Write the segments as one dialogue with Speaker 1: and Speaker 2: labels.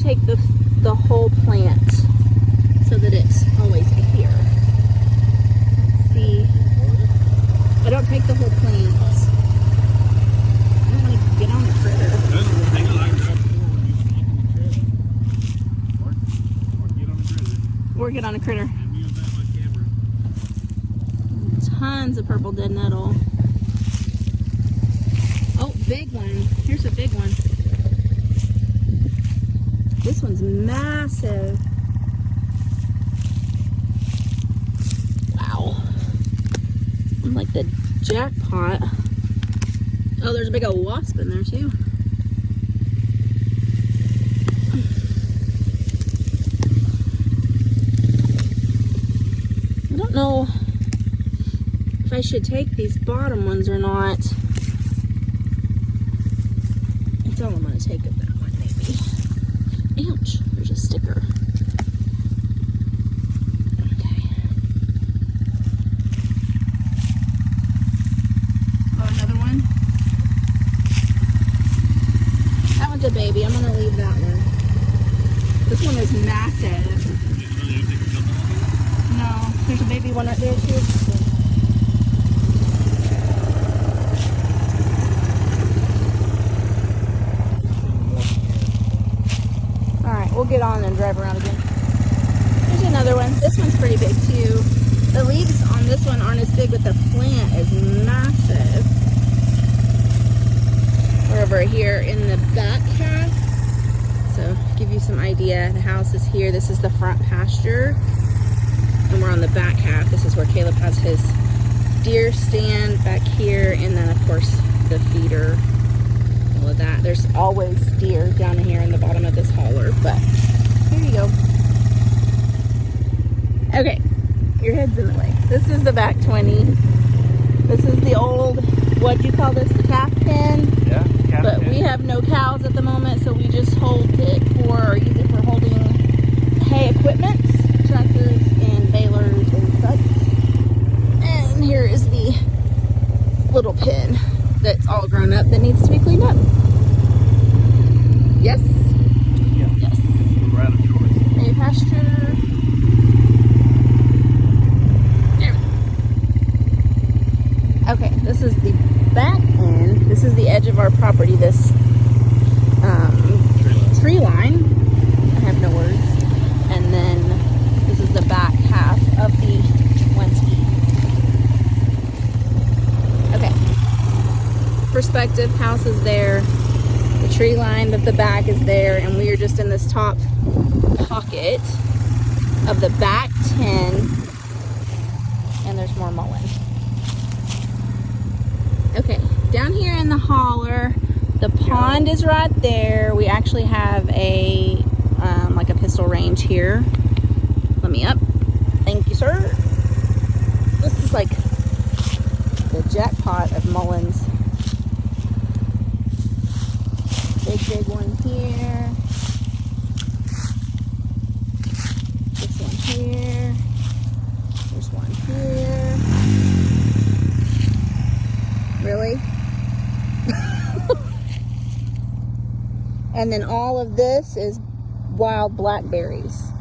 Speaker 1: take the whole plant so that it's always here. Let's see. I don't take the whole plant. I don't want to get on the critter. Or get on a critter. Tons of purple dead nettle. Oh, big one. Here's a big one. This one's massive. Wow. I'm like the jackpot. Oh, there's a big old wasp in there too. I don't know if I should take these bottom ones or not. That's all I'm going to take of that one, maybe. Ouch, there's a sticker. Okay. Oh, another one. That one's a baby. I'm going to leave that one. This one is massive. No, there's a baby one right there too. We'll get on and drive around again. There's another one. This one's pretty big too. The leaves on this one aren't as big, but the plant is massive. We're over here in the back half. So to give you some idea, the house is here. This is the front pasture. And we're on the back half. This is where Caleb has his deer stand back here. And then of course the feeder. All of that. There's always deer down here in the bottom of this hauler, but here you go. Okay, your head's in the way. This is the back 20. This is the old, what do you call this, the calf pen?
Speaker 2: Yeah, calf
Speaker 1: but
Speaker 2: pen.
Speaker 1: We have no cows at the moment, so we just hold it for, or use it for holding hay equipment, tractors and balers and such. And here is the little pen that's all grown up that needs to be cleaned up. Yes?
Speaker 2: Yeah.
Speaker 1: Yes.
Speaker 2: We're out of choice.
Speaker 1: Hay pasture. There we go. Okay, this is the back end. This is the edge of our property, this tree line. I have no words. And then this is the back half of the 20. Okay. Perspective, house is there, the tree line at the back is there, and we are just in this top pocket of the back 10, and there's more mullein. Okay, down here in the holler, the pond is right there. We actually have a like a pistol range here. Let me up. Thank you, sir. This is like the jackpot of mulleins. Big one here. This one here. There's one here. Really? And then all of this is wild blackberries.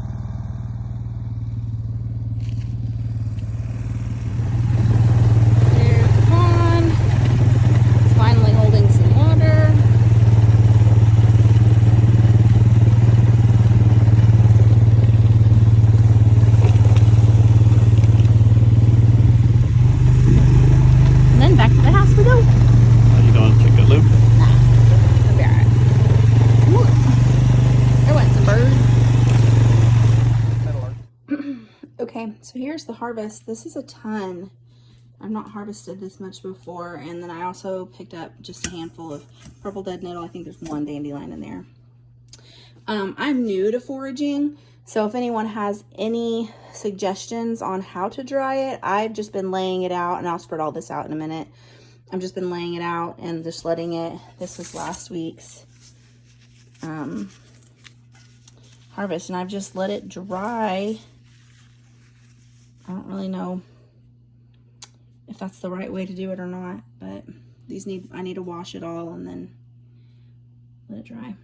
Speaker 1: There's the pond. It's finally holding some water. And then back to the house we go.
Speaker 2: Are you going to take a loop?
Speaker 1: I'll be alright. There went some birds. Okay, so here's the harvest. This is a ton. I've not harvested this much before, and then I also picked up just a handful of purple dead nettle. I think there's one dandelion in there. I'm new to foraging, so if anyone has any suggestions on how to dry it, I've just been laying it out, and I'll spread all this out in a minute. I've just been laying it out and just letting it, this was last week's harvest, and I've just let it dry. I don't really know if that's the right way to do it or not, but I need to wash it all and then let it dry.